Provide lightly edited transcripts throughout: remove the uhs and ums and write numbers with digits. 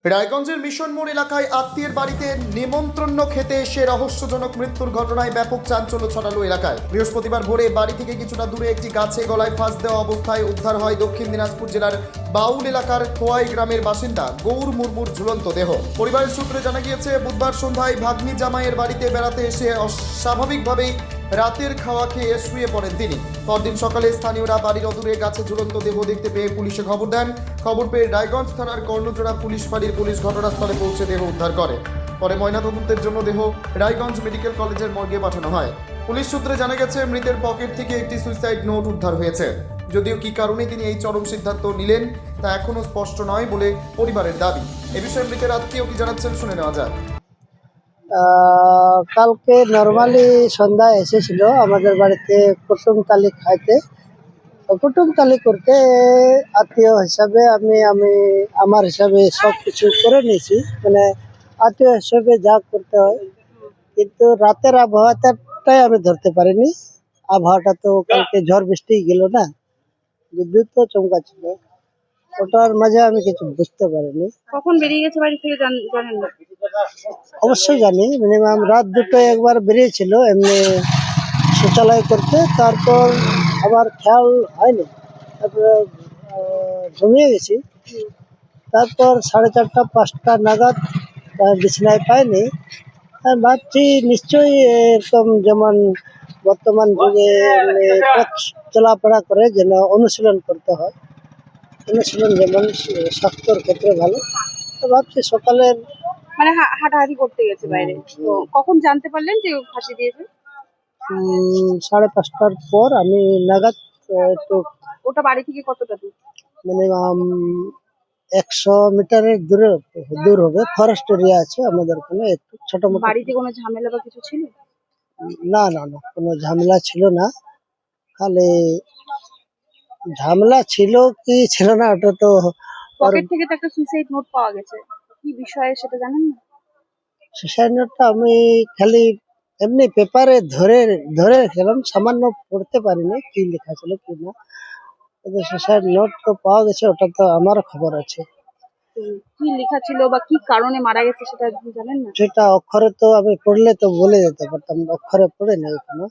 রায়গঞ্জের মিশন মোড় এলাকায় আত্মীয়ের বাড়িতে নিমন্ত্রণ খেতে এসে রহস্যজনক মৃত্যুর ঘটনায় ব্যাপক চাঞ্চল্য ছড়ালো এলাকায়। বৃহস্পতিবার ভোরে বাড়ি থেকে কিছুটা দূরে একটি গাছে গলায় ফাঁস দেওয়া অবস্থায় উদ্ধার হয় দক্ষিণ দিনাজপুর জেলার বাউল এলাকার খোয়াই গ্রামের বাসিন্দা গৌর মুর্মুর ঝুলন্ত দেহ। পরিবারের সূত্রে জানা গিয়েছে, বুধবার সন্ধ্যায় ভাগ্নি জামাইয়ের বাড়িতে বেড়াতে এসে অস্বাভাবিকভাবেই রাতের খাওয়া খেয়ে শুয়ে পড়েন তিনি। পরদিন সকালে স্থানীয়রা বাড়ির অদূরে গাছে ঝুলন্ত দেহ দেখতে পেয়ে পুলিশে খবর দেন। খবর পেয়ে রায়গঞ্জ থানার কর্ণজোড়া পুলিশ ফাঁড়ির পুলিশ ঘটনাস্থলে পৌঁছে দেহ উদ্ধার করে। পরে ময়নাতদন্তের জন্য দেহ রায়গঞ্জ মেডিকেল কলেজের মর্গে পাঠানো হয়। পুলিশ সূত্রে জানা গেছে, মৃতের পকেট থেকে একটি সুইসাইড নোট উদ্ধার হয়েছে। যদিও কী কারণে তিনি এই চরম সিদ্ধান্ত নিলেন তা এখনও স্পষ্ট নয় বলে পরিবারের দাবি। এ বিষয়ে মৃতের আত্মীয় কি জানাচ্ছেন শুনে নেওয়া যাক। কালকে নর্মালি সন্ধ্যায় এসেছিল আমাদের বাড়িতে কুটুমতালি খাইতে। কুটুমতালি করতে আত্মীয় হিসাবে আমি আমার হিসাবে সব কিছু করে নিয়েছি, মানে আত্মীয় হিসাবে যা করতে হয়। কিন্তু রাতের আবহাওয়াটাই আমি ধরতে পারিনি। আবহাওয়াটা তো কালকে ঝড় বৃষ্টি গেল না, বিদ্যুৎ তো চমকা ছিল, ওটার মাঝে আমি কিছু বুঝতে পারিনি। কখন বেরিয়ে গেছে বাড়ি থেকে জানেন না? অবশ্যই জানি, মিনিমাম রাত দুটোয় একবার বেরিয়েছিল এমনি শৌচালয় করতে, তারপর আমার খেয়াল হয়নি, তারপরে ঘুমিয়ে গেছি। তারপর 4:30-5টা নাগাদ বিছানায় পাইনি। আমি ভাবছি নিশ্চয়ই এরকম যেমন বর্তমান যুগে পথ চলাফেরা করে যেন অনুশীলন করতে হয়, অনুশীলন যেমন স্বাস্থ্যর ক্ষেত্রে ভালো। তো ভাবছি সকালের মানে হাঁটাহাঁটি করতে গেছে বাইরে। তো কখন জানতে পারলেন যে ফাঁসি দিয়েছে? 5:30টার পর আমি নাগাদ একটু ওটা বাড়ি থেকে কতটা দূর? মিনিমাম 100 মিটারের দূর হবে। ফরেস্ট এরিয়া আছে আমাদের ওখানে, একটু ছোট মোটো। বাড়িতে কোনো ঝামেলা বা কিছু ছিল? না, কোনো ঝামেলা ছিল না। খালি ঝামেলা ছিল কি ছিল না ওটা তো পকেট থেকে তো একটা সুইসাইড নোট পাওয়া গেছে, কি বিষয়ে সেটা জানেন না? সুসাইড নোটটা আমি খালি এমনি পেপারে ধরে রেখেছিলাম, সামান্য পড়তে পারিনি কি লেখা ছিল কি না। কিন্তু সুসাইড নোট তো পাওয়া গেছে, ওটা তো আমারও খবর আছে। তো কি লেখা ছিল বা কি কারণে মারা গেছে সেটা আপনি জানেন না? সেটা অক্ষরে তো আমি পড়লে তো বলে যেতে পারতাম, অক্ষরে পড়ে নেই এখনো।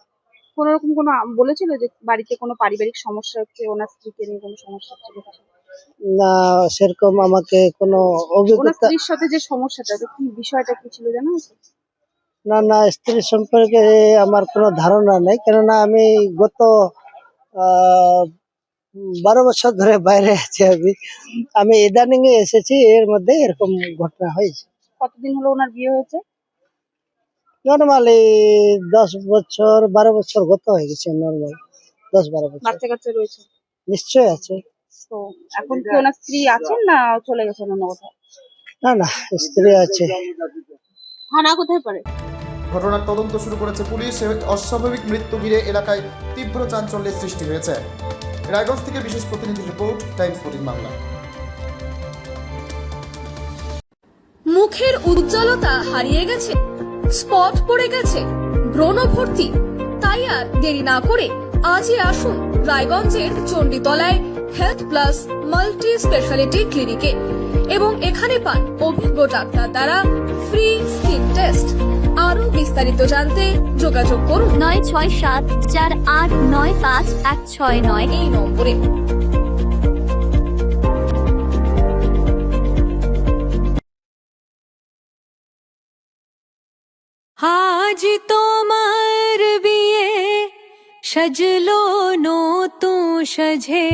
কোনো রকম কোনো বলেছিল যে বাড়িতে কোনো পারিবারিক সমস্যা হচ্ছে, ওনার স্ত্রীকে নিয়ে কোনো সমস্যা হচ্ছে কিছু? না, সেরকম আমাকে কোনো ওনার অভিজ্ঞতা। স্ত্রীর সাথে যে সমস্যাটা, তো কি বিষয়টা কি ছিল জানা আছে? না, স্ত্রী সম্পর্কে আমার কোনো ধারণা নেই, কেননা আমি গত 12 বছর ধরে বাইরে আছি। আমি ইদানিং এসেছি, এর মধ্যে এরকম ঘটনা হয়েছে। কতদিন হলো ওনার বিয়ে হয়েছে? নর্মালি 12 বছর গত হয়ে গেছে। নর্মাল 10-12 বছর। বাচ্চা কাচ্চা রয়েছে? নিশ্চয় আছে। তো এখন কি ওনার স্ত্রী আছেন না চলে গেছেন অন্য কোথাও? না, স্ত্রী আছে। থানা কোথায় পড়ে? ঘটনার তদন্ত শুরু করেছে পুলিশ। অস্বাভাবিক মৃত্যু ঘিরে এলাকায় তীব্র চাঞ্চল্যের সৃষ্টি হয়েছে। রায়গঞ্জ থেকে বিশেষ প্রতিনিধি রিপোর্ট, টাইমস 14 বাংলা। মুখের উজ্জ্বলতা হারিয়ে গেছে, স্পট পড়ে গেছে, ব্রণ ভর্তি, তাই আর দেরি না করে আজই আসুন রায়গঞ্জের চণ্ডীতলায় হেলথ প্লাস মাল্টি স্পেশালিটি ক্লিনিকে এবং এখানে পান অভিজ্ঞ ডাক্তার দ্বারা ফ্রি স্কিন টেস্ট। আরো বিস্তারিত জানতে যোগাযোগ করুন 9674895169 এই নম্বরে। আজ তোমার বিয়ে সাজলো নতুন সাজে